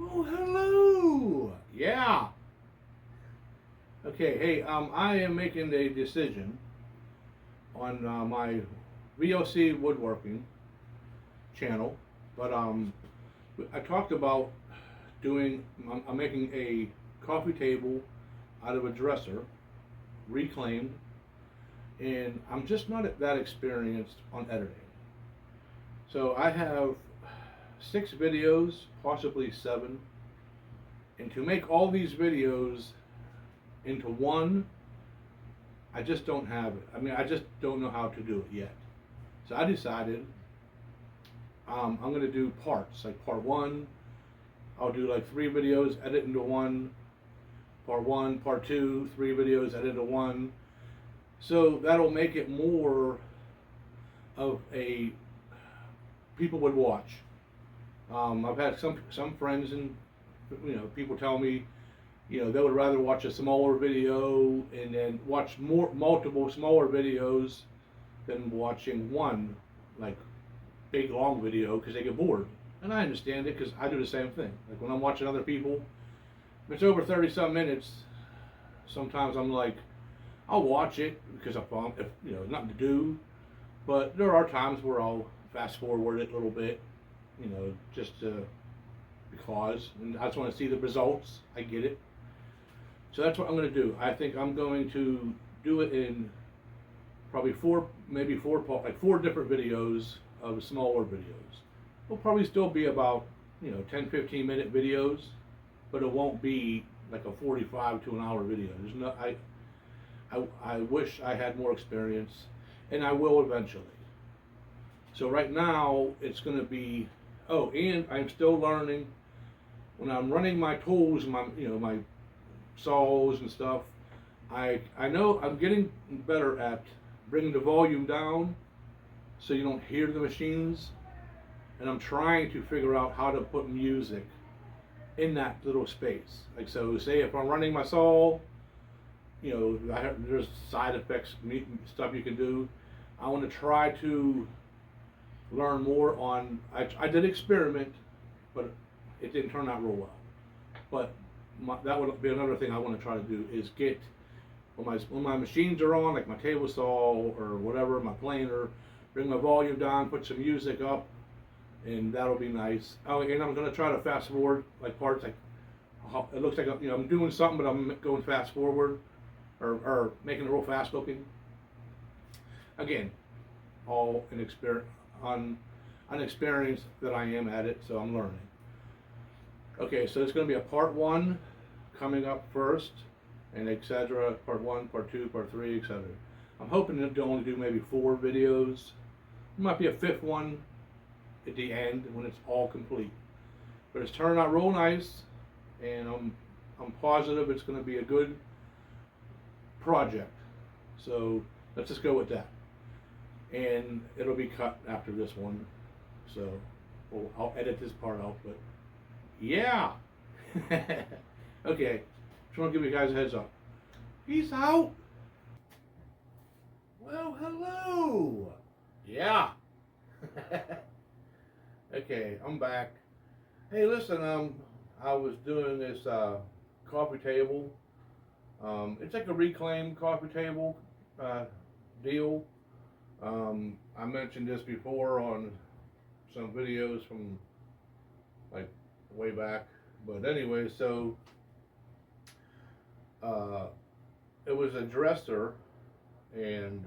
Oh, hello. Yeah. Okay. Hey, I am making a decision on my VOC woodworking channel, but I talked about doing. I'm making a coffee table out of a dresser, reclaimed, and I'm just not that experienced on editing. So I have 6 videos, possibly 7, and to make all these videos into one, I just don't have it. I mean, I just don't know how to do it yet. So I decided I'm going to do parts, like part one. I'll do like 3 videos, edit into one. Part one, part two, 3 videos, edit into one. So that'll make it more of a people would watch. I've had some friends and people tell me they would rather watch a smaller video and then watch multiple smaller videos than watching one like big long video because they get bored. And I understand it because I do the same thing. Like when I'm watching other people, if it's over 30 some minutes, sometimes I'm like, I'll watch it because if nothing to do. But there are times where I'll fast forward it a little bit, just because, and I just want to see the results. I get it. So that's what I'm going to do. I think I'm going to do it in probably maybe four, like 4 different videos of smaller videos. It'll probably still be about 10, 15 minute videos, but it won't be like a 45 to an hour video. There's no, I wish I had more experience, and I will eventually. So right now it's going to be. Oh, and I'm still learning when I'm running my tools, my saws and stuff. I know I'm getting better at bringing the volume down so you don't hear the machines, and I'm trying to figure out how to put music in that little space. Like, so say if I'm running my saw, there's side effects, stuff you can do. I want to try to learn more on. I did experiment, but it didn't turn out real well. But that would be another thing I want to try to do is get when my machines are on, like my table saw or whatever, my planer, bring my volume down, put some music up, and that'll be nice. Oh, and I'm gonna try to fast forward like parts. Like it looks like I'm doing something, but I'm going fast forward or making it real fast looking. Again, all an experience that I am at it, so I'm learning. Okay, so it's going to be a part one coming up first, and etc. Part one, part two, part three, etc. I'm hoping to only do maybe 4 videos. There might be a 5th one at the end when it's all complete. But it's turned out real nice, and I'm positive it's going to be a good project. So let's just go with that. And it'll be cut after this one, so I'll edit this part out. But yeah. Okay, just want to give you guys a heads up. Peace out. Well, hello. Yeah. Okay, I'm back. Hey, listen, I was doing this coffee table. It's like a reclaimed coffee table deal. I mentioned this before on some videos from like way back, but anyway, so it was a dresser, and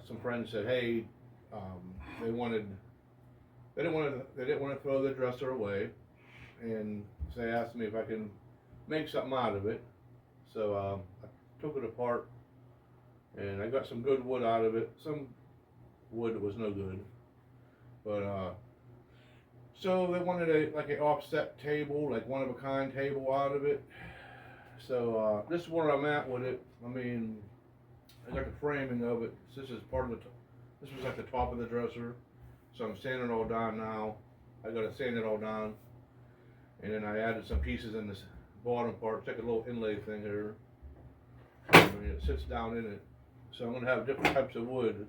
some friends said, hey, they didn't want to throw the dresser away, and so they asked me if I can make something out of it. So I took it apart, and I got some good wood out of it. Some wood was no good, but so they wanted an offset table, like one of a kind table out of it. So this is where I'm at with it. I mean, I got the framing of it. This is part of this was at the top of the dresser, so I'm sanding it all down now. I got to sand it all down, and then I added some pieces in this bottom part. It's like a little inlay thing here. I mean, it sits down in it. So I'm going to have different types of wood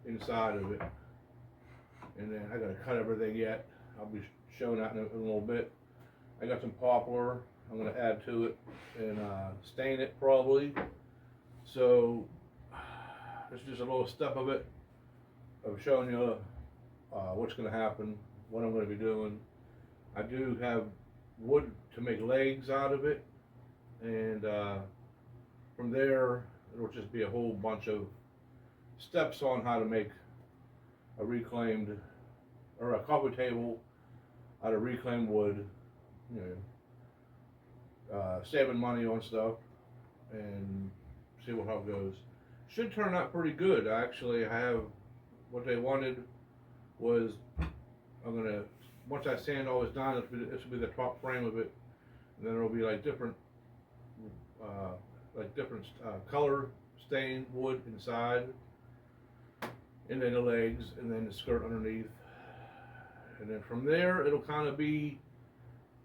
inside of it. And then I got to cut everything yet. I'll be show that in a little bit. I got some poplar. I'm going to add to it and stain it probably. So this is just a little step of it, of showing you what's going to happen, what I'm going to be doing. I do have wood to make legs out of it, and from there it'll just be a whole bunch of steps on how to make a reclaimed, or a coffee table out of reclaimed wood, you know, saving money on stuff, and see how it goes. Should turn out pretty good. Actually, I have what they wanted was, I'm gonna, once I sand all this down, this will be the top frame of it, and then it'll be like different color stained wood inside, and then the legs, and then the skirt underneath, and then from there it'll kind of be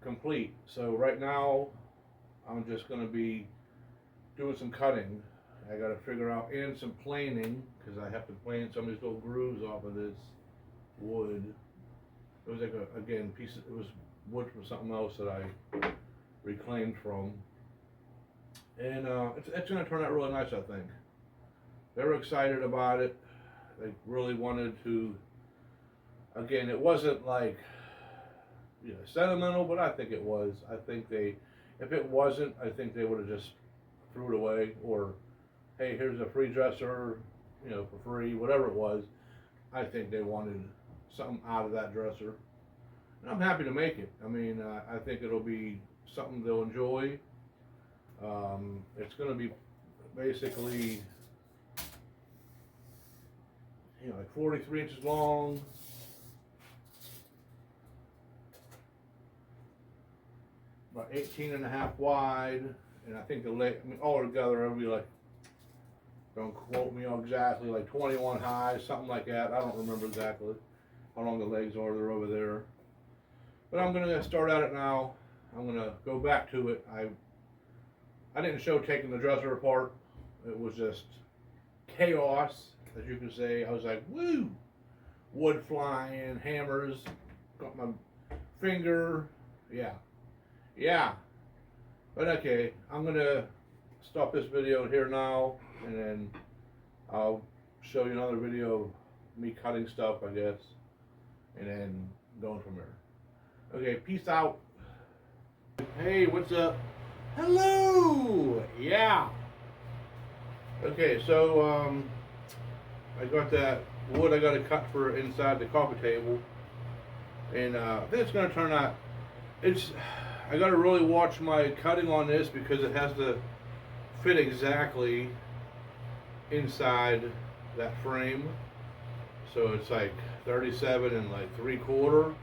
complete. So right now I'm just going to be doing some cutting. I got to figure out, and some planing, because I have to plane some of these little grooves off of this wood. It was like again, it was wood from something else that I reclaimed from, and it's going to turn out really nice, I think. They were excited about it. They really wanted to. Again, it wasn't like, you know, sentimental, but I think it was. I think if it wasn't, I think they would have just threw it away, or, hey, here's a free dresser, you know, for free, whatever it was. I think they wanted something out of that dresser, and I'm happy to make it. I mean, I think it'll be something they'll enjoy. It's going to be basically, you know, like 43 inches long, about 18.5 wide, and I think the leg, I mean, all together it'll be like, don't quote me on exactly, like 21 high, something like that. I don't remember exactly how long the legs are. They're over there. But I'm gonna start at it now. I'm gonna go back to it. I didn't show taking the dresser apart. It was just chaos, as you can say. I was like, woo! Wood flying, hammers, got my finger, yeah. But okay, I'm gonna stop this video here now, and then I'll show you another video of me cutting stuff, I guess, and then going from there. Okay, peace out. Hey, what's up? Hello! Yeah. Okay, so I got that wood I got to cut for inside the coffee table, and I think it's gonna turn out. I got to really watch my cutting on this, because it has to fit exactly inside that frame. So it's like 37 and like 3/4.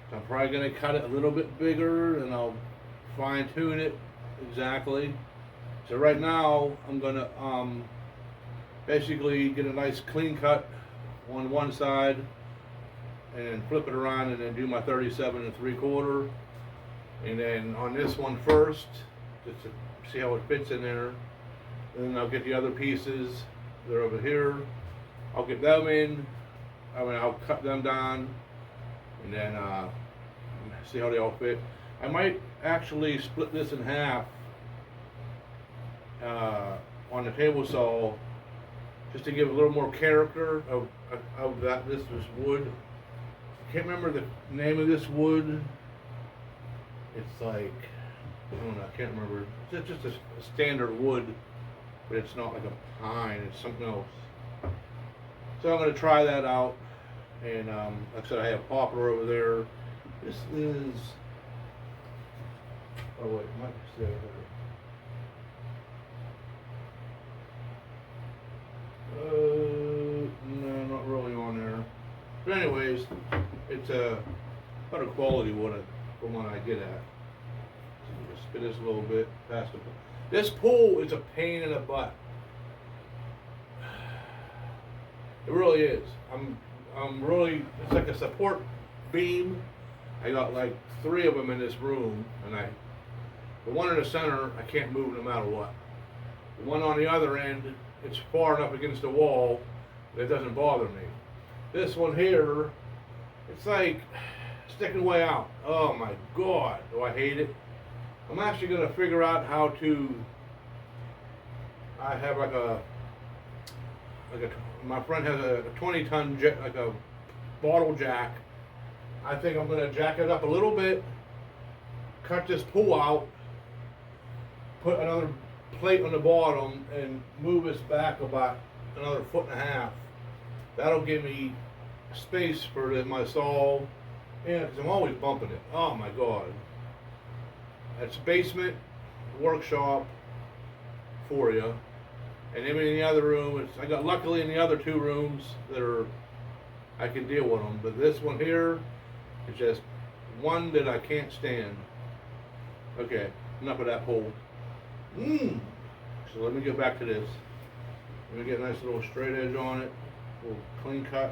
So I'm probably gonna cut it a little bit bigger, and I'll fine tune it exactly. So right now I'm gonna basically get a nice clean cut on one side, and flip it around, and then do my 37 and 3/4, and then on this one first, just to see how it fits in there. And then I'll get the other pieces. They're over here. I'll get them in. I'll cut them down, and then see how they all fit. I might actually split this in half on the table saw, just to give a little more character of that. This was wood. I can't remember the name of this wood. It's like, I don't know, I can't remember. It's just a standard wood, but it's not like a pine, it's something else. So I'm going to try that out, and like I said, I have poplar over there. This is, oh wait, it might stay over there. No, not really on there. But anyways, it's a better quality wood from what I get at. So just spin this a little bit past the pool. This pool is a pain in the butt. It really is. I'm really, it's like a support beam. I got like 3 of them in this room, and the one in the center, I can't move no matter what. The one on the other end, it's far enough against the wall that it doesn't bother me. This one here, it's like sticking way out. Oh my God, do I hate it. I'm actually going to figure out how to, I have my friend has a 20-ton, like a bottle jack. I think I'm going to jack it up a little bit, cut this pull out, put another plate on the bottom, and move this back about another 1.5 feet. That'll give me space for my saw, and because I'm always bumping it. Oh my God. That's basement, workshop for you. And even in the other room, I got luckily in the other 2 rooms that are, I can deal with them. But this one here is just one that I can't stand. Okay, enough of that hole. So let me get back to this. Let me get a nice little straight edge on it. A little clean cut.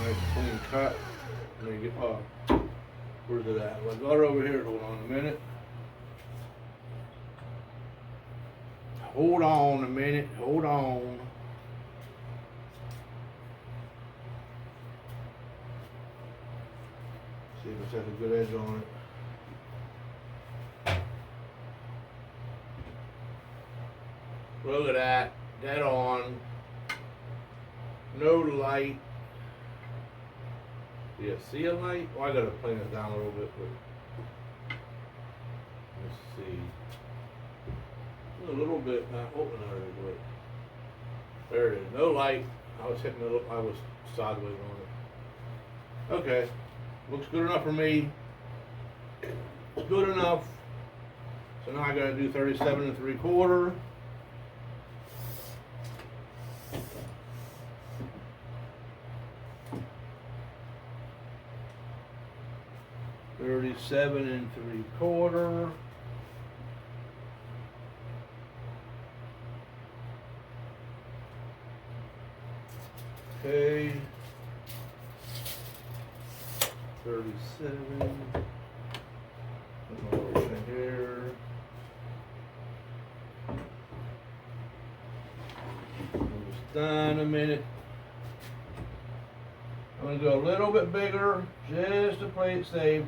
Nice clean cut. Let me get, where's it at? Well, I got it over here. Hold on a minute. Hold on a minute. Hold on. See if it's has a good edge on it. Look at that. Dead on. No light. Do you see a light? Well, I gotta plane it down a little bit, but let's see. A little bit. Oh, no, there it is. No light. I was hitting it. I was sideways on it. Okay, looks good enough for me. Good enough. So now I gotta do 37 3/4. $37 3/4. Okay. 37. Over here. Almost done a minute. I'm gonna go a little bit bigger just to play it safe.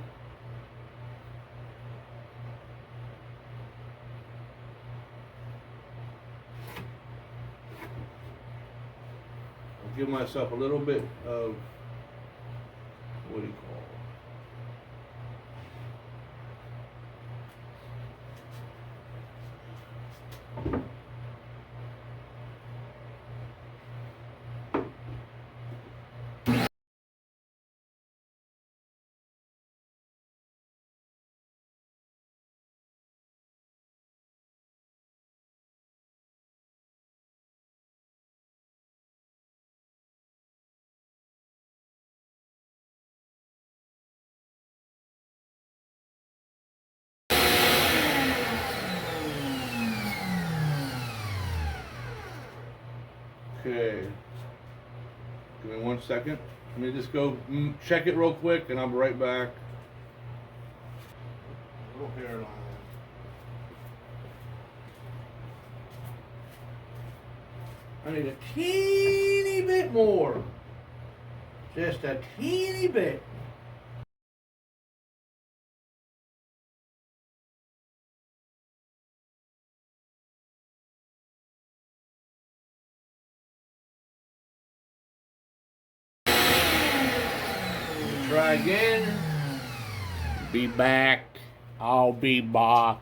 Give myself a little bit of, what do you call Okay. Give me 1 second. Let me just go check it real quick and I'll be right back. Little hairline. I need a teeny bit more. Just a teeny bit. Try again. Be back. I'll be back.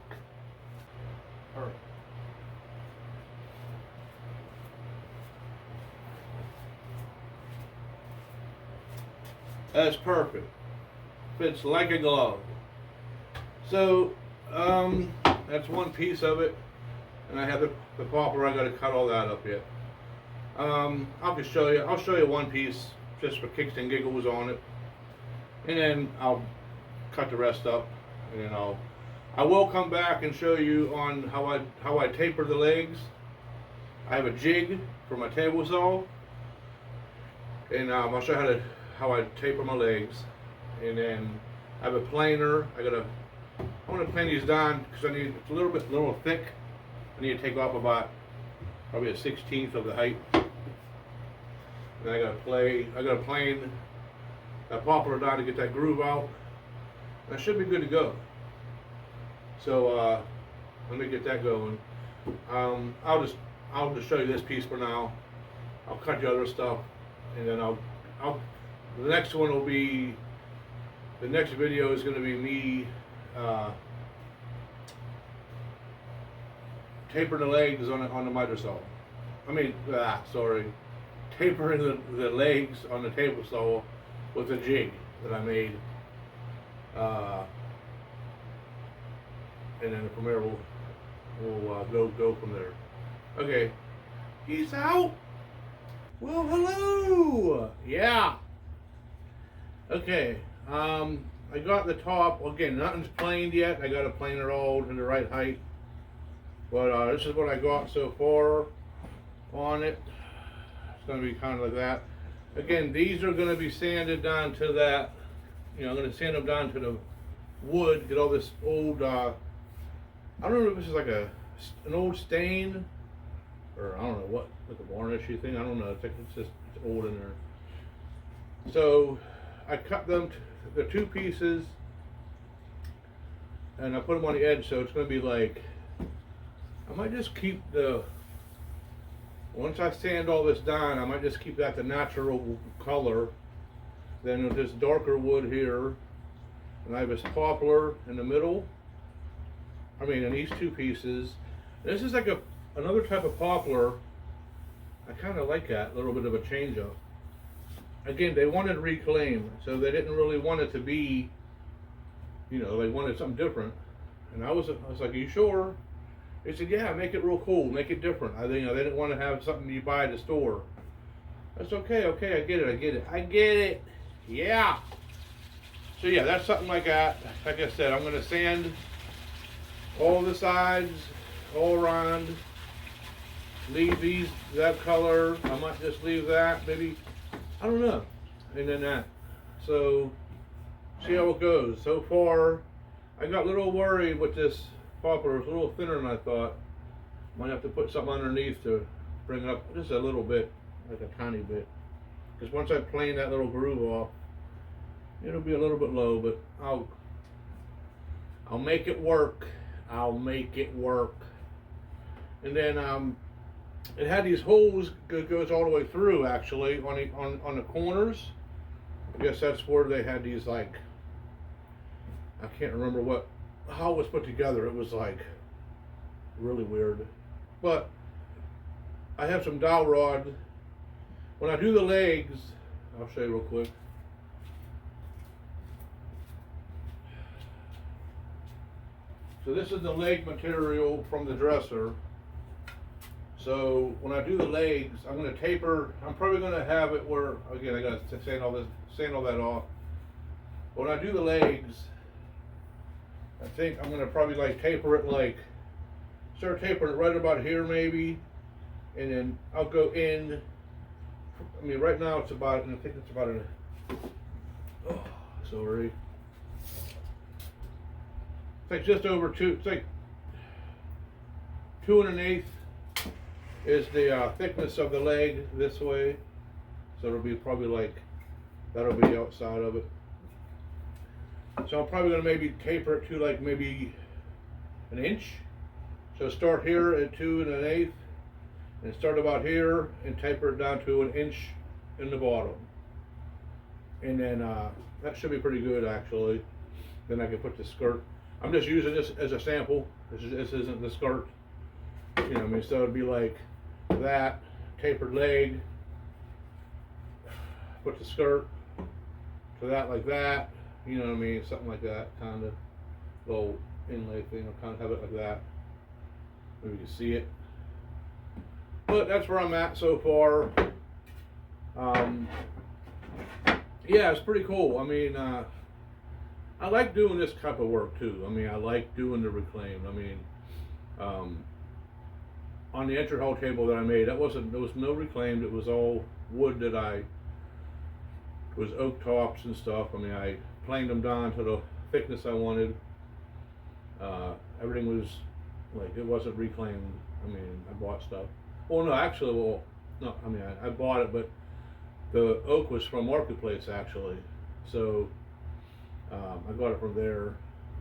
Perfect. That's perfect. Fits like a glove. So, that's one piece of it. and I have the poplar. I got to cut all that up yet. I'll just show you. I'll show you one piece just for kicks and giggles on it, and then I'll cut the rest up, and then I will come back and show you on how I taper the legs. I have a jig for my table saw, and I'll show you how I taper my legs, and then I have a planer. I want to plane these down because it's a little thick. I need to take off about probably a 1/16 of the height. Then I gotta plane that poplar down to get that groove out. And I should be good to go. So let me get that going. I'll just show you this piece for now. I'll cut the other stuff, and then the next one will be, the next video is going to be me tapering the legs on the miter saw. Tapering the legs on the table saw with a jig that I made. And then from there we'll go from there. Okay, peace out. Well, hello. Yeah. Okay. I got the top. Again, nothing's planed yet. I got to plane it all in the right height. But this is what I got so far on it. It's going to be kind of like that. Again, these are going to be sanded down to that. I'm going to sand them down to the wood. Get all this old. I don't know if this is like an old stain, or I don't know what, like a varnishy thing. I don't know. It's old in there. So I cut them the two pieces, and I put them on the edge. So it's going to be like, I might just keep once I sand all this down, I might just keep that the natural color. Then with this darker wood here, and I have this poplar in the middle. In these two pieces. This is like another type of poplar. I kind of like that, a little bit of a change up. Again, they wanted reclaim, so they didn't really want it to be, they wanted something different. And I was like, "Are you sure?" They said, "Yeah, make it real cool, make it different." They didn't want to have something you buy at the store. That's okay, I get it. Yeah. So yeah, that's something like that. Like I said, I'm gonna sand all the sides, all around. Leave that color. I might just leave that, maybe, I don't know. And then that. So, see how it goes. So far, I got a little worried with this poplar. It's a little thinner than I thought. Might have to put something underneath to bring it up just a little bit, like a tiny bit. Because once I plane that little groove off, it'll be a little bit low, but I'll make it work. And then it had these holes goes all the way through, actually, on the corners. I guess that's where they had these, like, I can't remember how it was put together. It was like really weird. But I have some dowel rod. When I do the legs, I'll show you real quick. So this is the leg material from the dresser. So when I do the legs, I'm going to taper. I'm probably going to have it where, again, I got to sand all that off. When I do the legs, I think I'm going to probably like taper it, like start tapering it right about here maybe, and then I'll go in. Right now it's about, and I think it's about sorry. It's like just over it's like 2 1/8 is the thickness of the leg this way. So it'll be probably like, that'll be the outside of it. So I'm probably going to maybe taper it to like maybe 1 inch. So start here at 2 1/8 and start about here and taper it down to 1 inch in the bottom. And then that should be pretty good, actually. Then I can put the skirt. I'm just using this as a sample. This isn't the skirt. So it'd be like that, tapered leg, put the skirt to that like that, something like that, kind of little inlay thing. I'll kind of have it like that. Maybe you can see it. But that's where I'm at so far. Yeah, it's pretty cool. I mean, I like doing this type of work too. I mean, I like doing the reclaimed. I mean, on the entry hall table that I made, there was no reclaimed. It was all wood that it was oak tops and stuff. I mean, I planed them down to the thickness I wanted. Everything was like, it wasn't reclaimed. I mean, I bought stuff. Well, no, actually, no, I mean, I bought it, but the oak was from Marketplace actually. So I got it from there,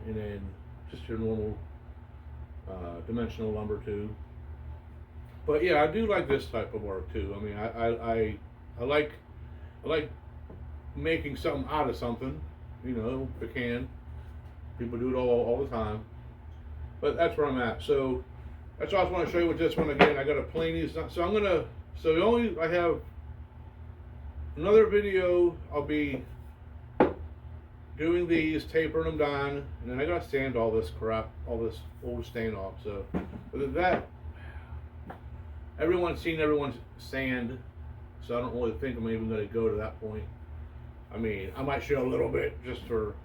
and then just your normal dimensional lumber too. But yeah, I do like this type of work too. I mean, I like making something out of something. You know, if I can. People do it all the time. But that's where I'm at. So that's all I want to show you with this one again. I got to plane these. So I have another video. I'll be doing these, tapering them down, and then I got to sand all this crap, all this old stain off. So with that, everyone's seen everyone's sand, so I don't really think I'm even going to go to that point. I mean, I might show a little bit just to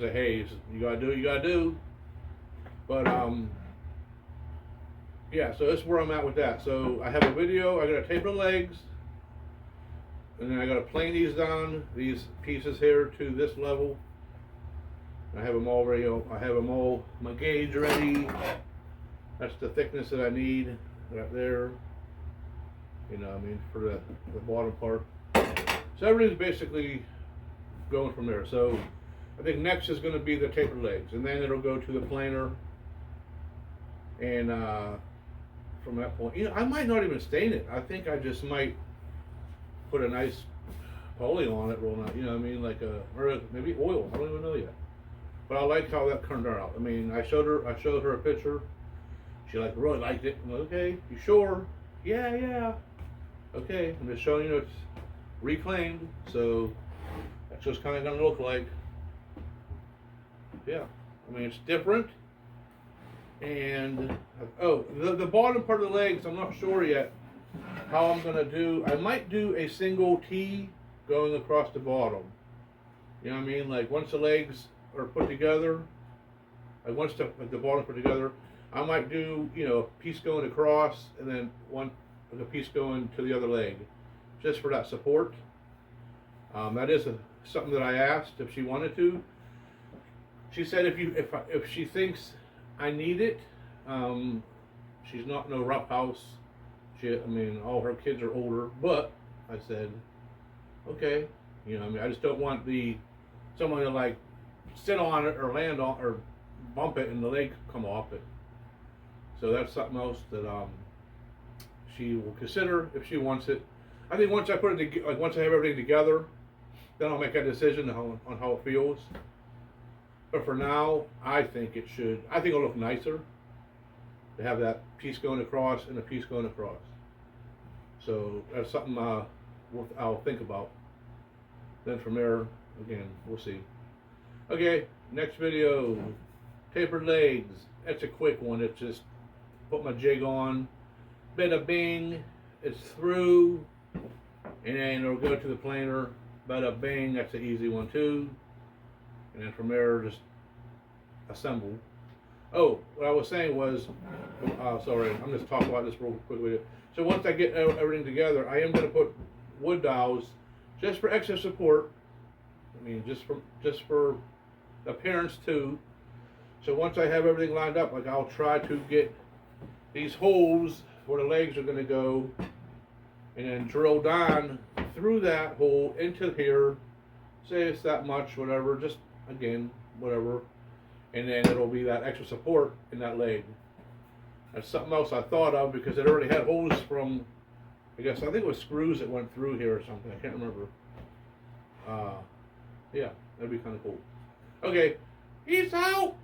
say, hey, you gotta do what you gotta do. But yeah, so that's where I'm at with that. So I have a video. I gotta taper the legs, and then I gotta plane these down, these pieces here to this level. I have them all ready. I have them all, my gauge ready. That's the thickness that I need right there. You know, I mean, for the bottom part. So everything's basically going from there. So I think next is going to be the tapered legs, and then it'll go to the planer. And from that point, you know, I might not even stain it. I think I just might put a nice poly on it, roll out. You know what I mean, like or maybe oil. I don't even know yet. But I like how that turned out. I mean, I showed her a picture. She really liked it. I'm like, okay, you sure? Yeah. Okay, I'm just showing you it's reclaimed, so that's just kind of gonna look like. Yeah, I mean, it's different. And the bottom part of the legs, I'm not sure yet how I'm gonna do. I might do a single T going across the bottom. You know what I mean? Like once the legs are put together, like once the bottom put together, I might do, you know, a piece going across and then a piece going to the other leg, just for that support. That is something that I asked if she wanted to. She said if she thinks I need it, she's not in a rough house. I mean, all her kids are older, but I said, okay, you know, I mean, I just don't want someone to like sit on it or land on or bump it and the leg come off it. So that's something else that she will consider if she wants it. I think once I put it once I have everything together, then I'll make a decision on how it feels. But for now, I think it'll look nicer to have that piece going across and a piece going across. So that's something I'll think about. Then from there, again, we'll see. Okay, next video, tapered legs. That's a quick one. It's just put my jig on, bada bing, it's through, and then it'll go to the planer, bada bing. That's an easy one too. And then from there, just assemble. Oh, what I was saying was, sorry, I'm just talking about this real quickly. So once I get everything together, I am going to put wood dowels just for extra support. I mean, just for appearance too. So once I have everything lined up, like I'll try to get these holes where the legs are going to go, and then drill down through that hole into here. Say it's that much, whatever. Just again, whatever. And then it'll be that extra support in that leg. That's something else I thought of because it already had holes from, I think it was screws that went through here or something. I can't remember. Yeah, that'd be kind of cool. Okay, peace out.